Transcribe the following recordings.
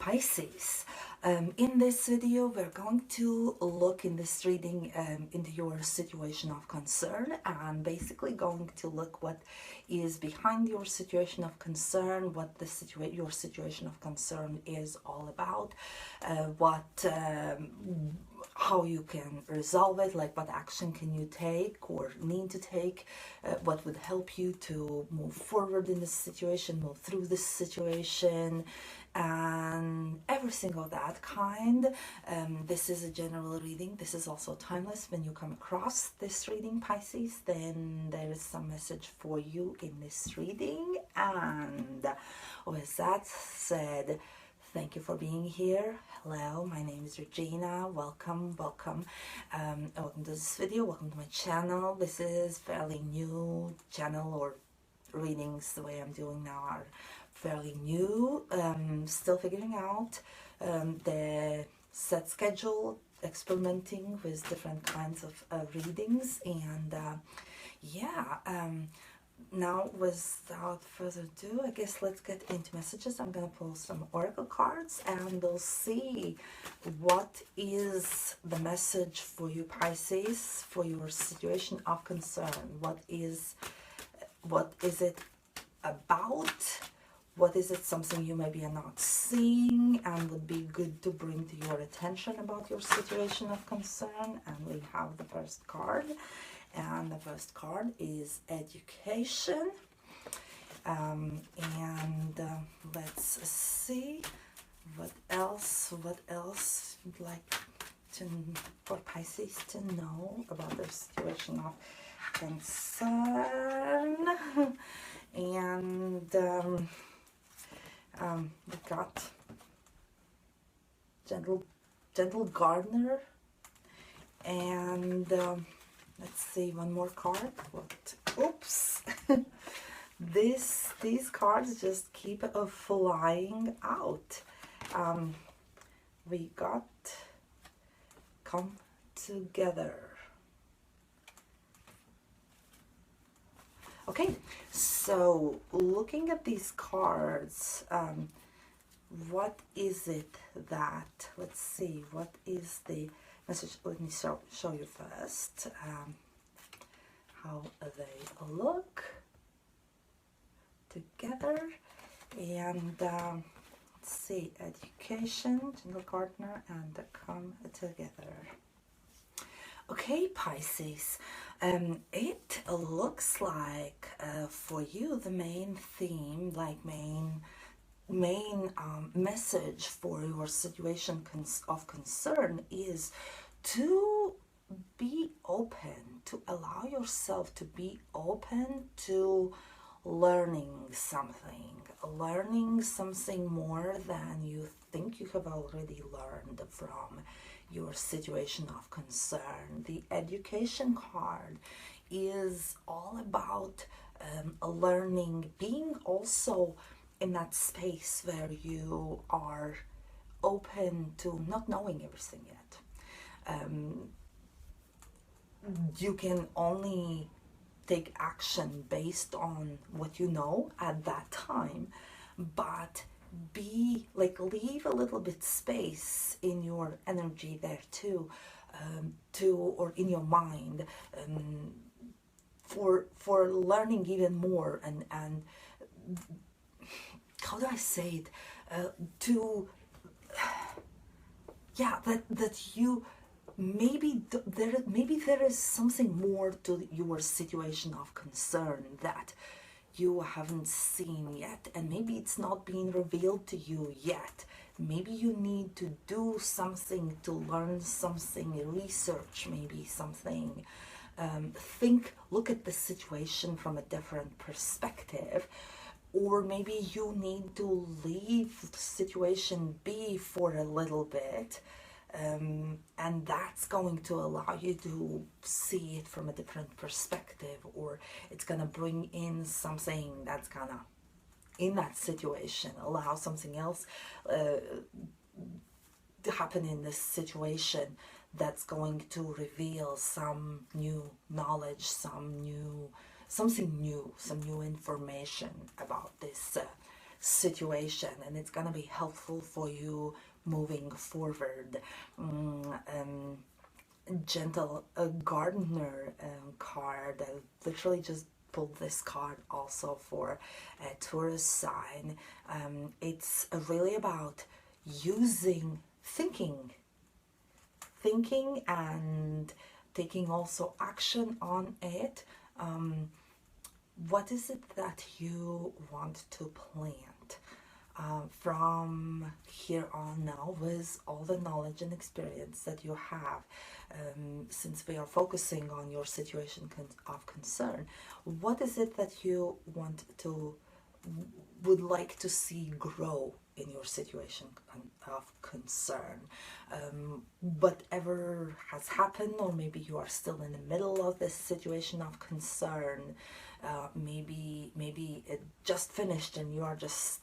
Pisces. In this video, we're going to look in this reading into your situation of concern, and basically going to look what is behind your situation of concern, what your situation of concern is all about, how you can resolve it, like what action can you take or need to take, what would help you to move forward in this situation, move through this situation, and everything of that kind. This is a general reading. This is also timeless. When you come across this reading, Pisces, then there is some message for you in this reading. And with that said, thank you for being here. Hello, my name is ReGina. Welcome. Welcome to this video. Welcome to my channel. This is fairly new channel, or readings the way I'm doing now are fairly new. Still figuring out the set schedule, experimenting with different kinds of readings, and now without further ado, I guess let's get into messages. I'm gonna pull some oracle cards and we'll see what is the message for you, Pisces, for your situation of concern. What is it about? What is it, something you maybe are not seeing and would be good to bring to your attention about your situation of concern? And we have the first card, and the first card is education. Let's see what else you'd like for Pisces to know about their situation of concern. And we got gentle gardener, and let's see one more card. Oops. These cards just keep flying out. We got come together. Okay, so looking at these cards, what is it that, let's see, what is the message? Let me show you first how they look together. And let's see, education, gentle gardener, and come together. Okay, Pisces, it looks like for you the main theme, like main message for your situation of concern is to be open, to allow yourself to be open to learning something more than you think you have already learned from your situation of concern. The education card is all about learning, being also in that space where you are open to not knowing everything yet. You can only take action based on what you know at that time, but leave a little bit space in your energy there too, or in your mind, for learning even more, and how do I say it, that you maybe there is something more to your situation of concern that you haven't seen yet, and maybe it's not being revealed to you yet. Maybe you need to do something to learn something, research maybe something, look at the situation from a different perspective, or maybe you need to leave the situation be for a little bit. And that's going to allow you to see it from a different perspective, or it's gonna bring in something that's gonna, in that situation, allow something else to happen in this situation that's going to reveal some new knowledge, some new information about this situation, and it's gonna be helpful for you moving forward. Gentle gardener card. I literally just pulled this card also for a Taurus sign. It's really about using thinking and taking also action on it. What is it that you want to plant? From here on now, with all the knowledge and experience that you have, since we are focusing on your situation of concern, what is it that you would like to see grow in your situation of concern? Whatever has happened, or maybe you are still in the middle of this situation of concern, maybe it just finished and you are just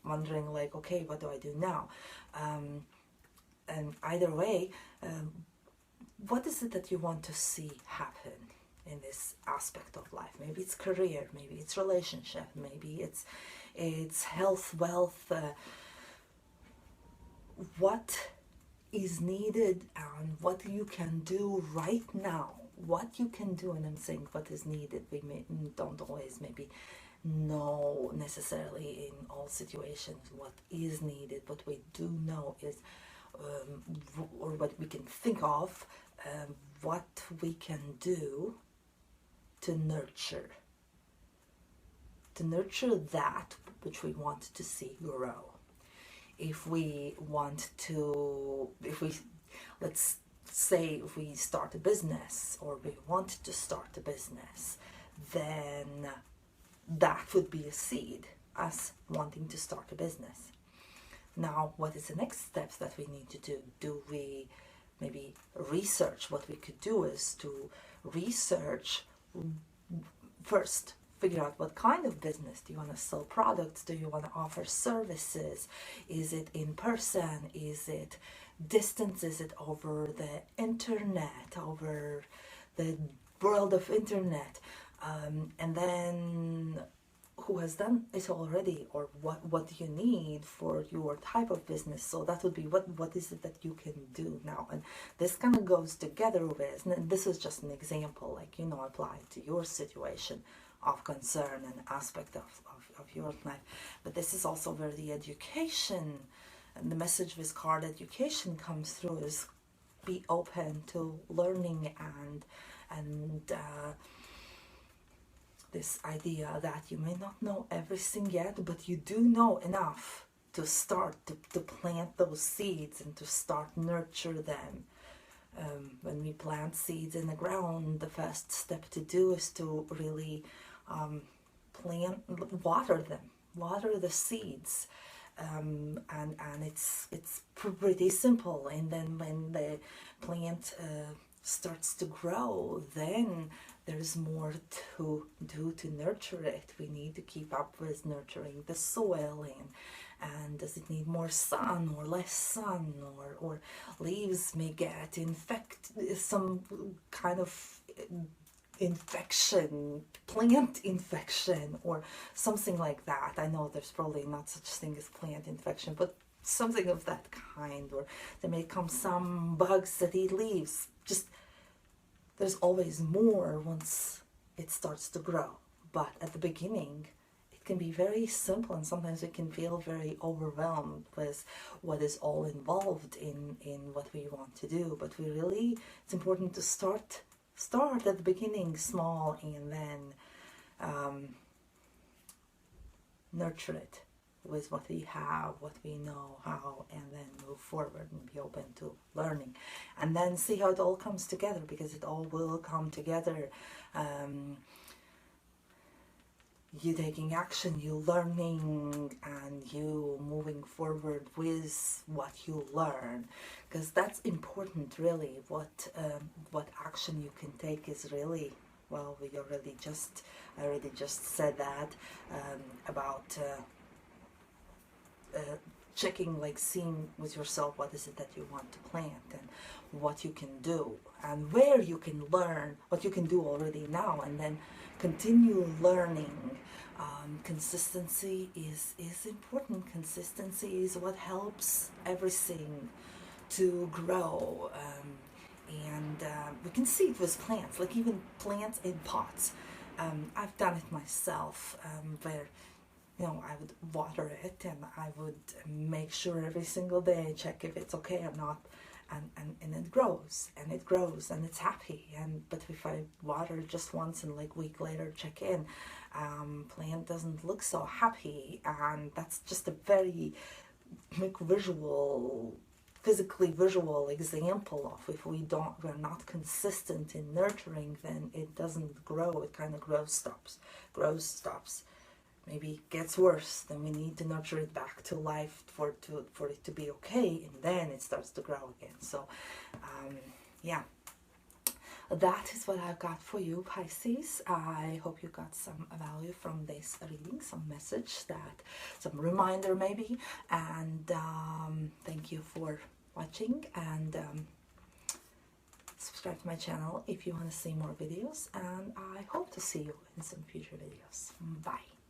wondering like, okay, what do I do now? And either way, what is it that you want to see happen in this aspect of life? Maybe it's career, maybe it's relationship, maybe it's health, wealth. What is needed and what you can do right now? What you can do, and I'm saying what is needed. We don't always maybe know necessarily in all situations what is needed. What we do know is, or what we can think of, what we can do to nurture that which we want to see grow. If we let's say if we start a business, or we want to start a business, then that would be a seed, us wanting to start a business. Now, what is the next steps that we need to do? Do we maybe research? What we could do is to research first, figure out what kind of business. Do you want to sell products? Do you want to offer services? Is it in person? Is it distance? Is it over the internet, over the world of internet? And then who has done it already, or what do you need for your type of business? So that would be what is it that you can do now. And this kind of goes together with, and this is just an example, like, applied to your situation of concern and aspect of your life. But this is also where the education and the message with card education comes through, is be open to learning and this idea that you may not know everything yet, but you do know enough to start to plant those seeds and to start nurture them. When we plant seeds in the ground, the first step to do is to really water the seeds, and it's pretty simple. And then when the plant starts to grow, then there's more to do to nurture it. We need to keep up with nurturing the soil, and does it need more sun or less sun, or leaves may get some kind of infection, plant infection, or something like that. I know there's probably not such thing as plant infection, but something of that kind. Or there may come some bugs that eat leaves. Just, there's always more once it starts to grow. But at the beginning, it can be very simple, and sometimes we can feel very overwhelmed with what is all involved in what we want to do. But it's important to start at the beginning small, and then nurture it with what we have, what we know how, and then move forward and be open to learning, and then see how it all comes together, because it all will come together. You taking action, you learning, and you moving forward with what you learn, because that's important, really. What action you can take is really, well, I already just said that, about checking, like seeing with yourself what is it that you want to plant, and what you can do, and where you can learn, what you can do already now, and then continue learning Consistency is important. Consistency is what helps everything to grow. And we can see it with plants, like even plants in pots. I've done it myself, where I would water it and I would make sure every single day, check if it's okay or not, and it grows and it grows and it's happy. But if I water just once and like week later check in, plant doesn't look so happy, and that's just a very physically visual example of, if we're not consistent in nurturing, then it doesn't grow. It kind of grows, stops, maybe gets worse. Then we need to nurture it back to life for it to be okay, and then it starts to grow again. So yeah, that is what I've got for you, Pisces. I hope you got some value from this reading, some message, some reminder maybe. And thank you for watching, and subscribe to my channel if you want to see more videos. And I hope to see you in some future videos. Bye.